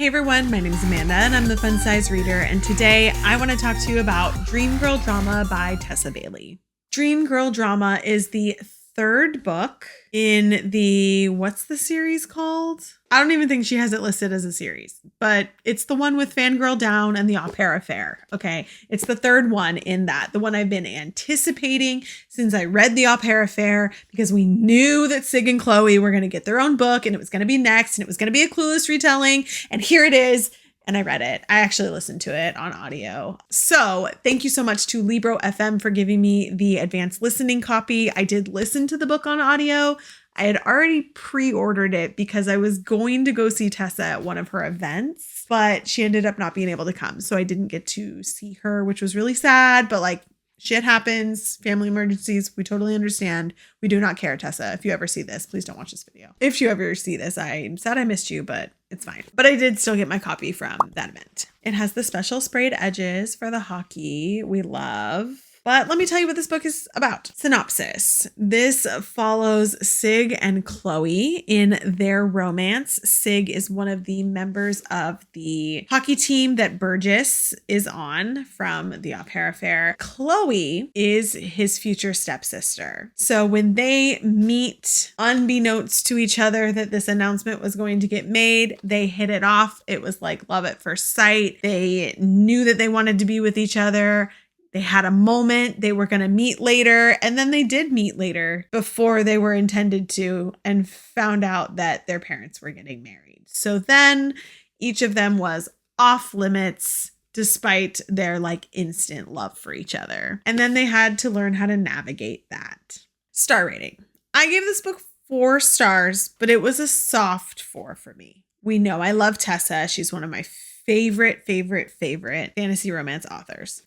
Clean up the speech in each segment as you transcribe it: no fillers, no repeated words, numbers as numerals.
Hey everyone, my name is Amanda and I'm the Fun Size Reader, and today I want to talk to you about Dream Girl Drama by Tessa Bailey. Dream Girl Drama is the third book in the, what's the series called? I don't even think she has it listed as a series, but it's the one with Fangirl Down and the Au Pair Affair. Okay, it's the third one in that, the one I've been anticipating since I read the Au Pair Affair, because we knew that Sig and Chloe were going to get their own book and it was going to be next and it was going to be a Clueless retelling, and here it is. And I read it. I actually listened to it on audio. So thank you so much to Libro FM for giving me the advanced listening copy. I did listen to the book on audio. I had already pre-ordered it because I was going to go see Tessa at one of her events, but she ended up not being able to come. So I didn't get to see her, which was really sad, but like, shit happens, family emergencies. We totally understand. We do not care, Tessa. If you ever see this, please don't watch this video. If you ever see this, I'm sad I missed you, but it's fine. But I did still get my copy from that event. It has the special sprayed edges for the hockey we love. But let me tell you what this book is about. Synopsis. This follows Sig and Chloe in their romance. Sig is one of the members of the hockey team that Burgess is on from the Au Pair Affair. Chloe is his future stepsister. So when they meet, unbeknownst to each other that this announcement was going to get made, they hit it off. It was like love at first sight. They knew that they wanted to be with each other. They had a moment, they were going to meet later, and then they did meet later before they were intended to, and found out that their parents were getting married. So then each of them was off limits despite their like instant love for each other. And then they had to learn how to navigate that. Star rating. I gave this book 4 stars, but it was a soft 4 for me. We know I love Tessa. She's one of my favorite fantasy romance authors.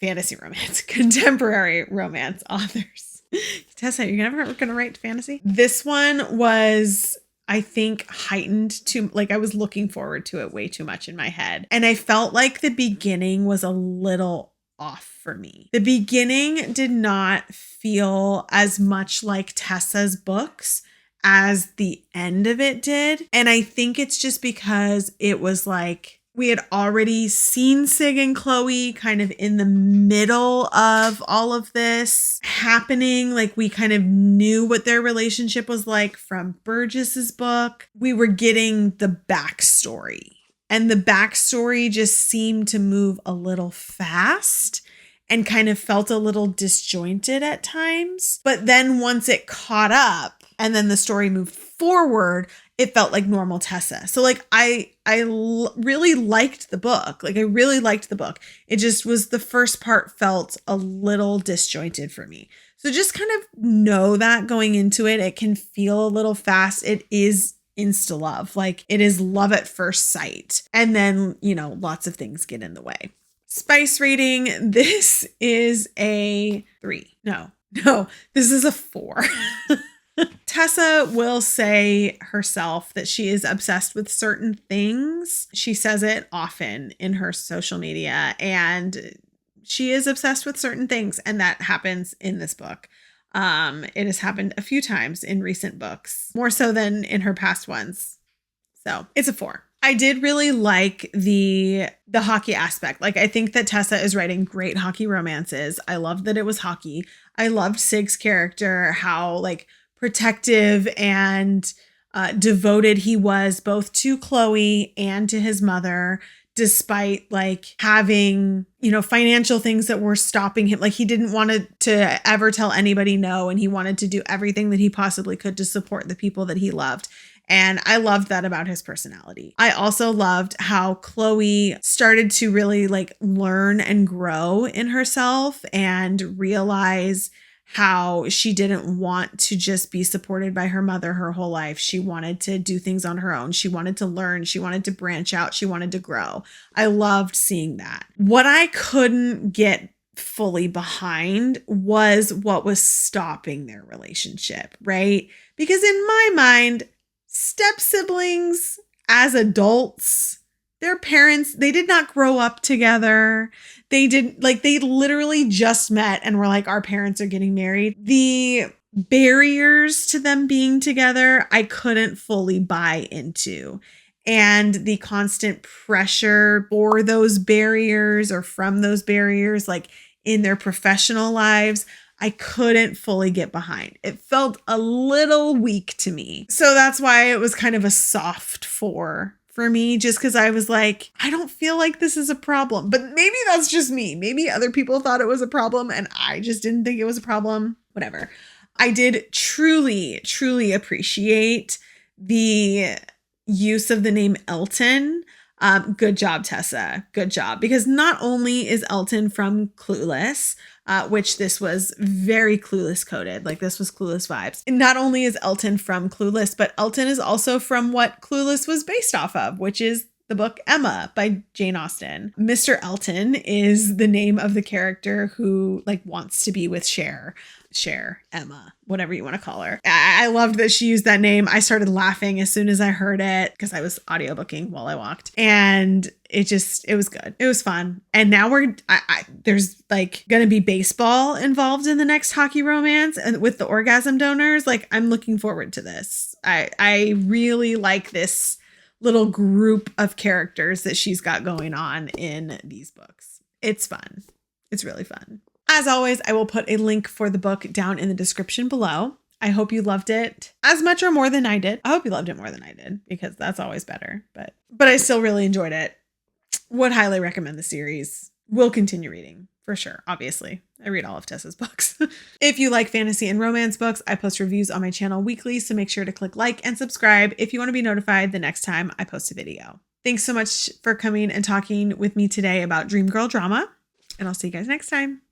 Contemporary romance authors. Tessa, you're never going to write fantasy? This one was, I think, heightened to, like, I was looking forward to it way too much in my head. And I felt like the beginning was a little off for me. The beginning did not feel as much like Tessa's books as the end of it did. And I think it's just because it was like, we had already seen Sig and Chloe kind of in the middle of all of this happening. Like, we kind of knew what their relationship was like from Burgess's book. We were getting the backstory, and the backstory just seemed to move a little fast and kind of felt a little disjointed at times. But then once it caught up and then the story moved forward, it felt like normal Tessa. So like, I really liked the book. Like, I really liked the book. It just was, the first part felt a little disjointed for me. So just kind of know that going into it, it can feel a little fast. It is insta love. Like, it is love at first sight. And then, you know, lots of things get in the way. Spice rating. This is a 3. No, this is a 4. Tessa will say herself that she is obsessed with certain things. She says it often in her social media, and she is obsessed with certain things, and that happens in this book. It has happened a few times in recent books, more so than in her past ones. So it's a 4. I did really like the hockey aspect. Like, I think that Tessa is writing great hockey romances. I loved that it was hockey. I loved Sig's character, how like protective and devoted he was both to Chloe and to his mother, despite like having, you know, financial things that were stopping him. Like, he didn't want to ever tell anybody no, and he wanted to do everything that he possibly could to support the people that he loved. And I loved that about his personality. I also loved how Chloe started to really like learn and grow in herself and realize how she didn't want to just be supported by her mother her whole life. She wanted to do things on her own. She wanted to learn. She wanted to branch out. She wanted to grow. I loved seeing that. What I couldn't get fully behind was what was stopping their relationship, right? Because in my mind, step siblings as adults, their parents, they did not grow up together. They literally just met and were like, our parents are getting married. The barriers to them being together, I couldn't fully buy into. and the constant pressure for those barriers or from those barriers, like in their professional lives, I couldn't fully get behind. It felt a little weak to me. So that's why it was kind of a soft 4 for me, just because I was like, I don't feel like this is a problem. But maybe that's just me. Maybe other people thought it was a problem and I just didn't think it was a problem. Whatever. I did truly, truly appreciate the use of the name Elton. Good job, Tessa. Good job. Because not only is Elton from Clueless, which this was very Clueless coded, like this was Clueless vibes. And not only is Elton from Clueless, but Elton is also from what Clueless was based off of, which is the book Emma by Jane Austen. Mr. Elton is the name of the character who like wants to be with Cher, Emma, whatever you want to call her. I loved that she used that name. I started laughing as soon as I heard it because I was audiobooking while I walked, and it was good. It was fun. And now there's like going to be baseball involved in the next hockey romance, and with the orgasm donors, like I'm looking forward to this. I really like this little group of characters that she's got going on in these books. It's fun. It's really fun. As always, I will put a link for the book down in the description below. I hope you loved it as much or more than I did. I hope you loved it more than I did, because that's always better. But I still really enjoyed it. Would highly recommend the series. Will continue reading for sure. Obviously, I read all of Tessa's books. If you like fantasy and romance books, I post reviews on my channel weekly, so make sure to click like and subscribe if you want to be notified the next time I post a video. Thanks so much for coming and talking with me today about Dream Girl Drama, and I'll see you guys next time.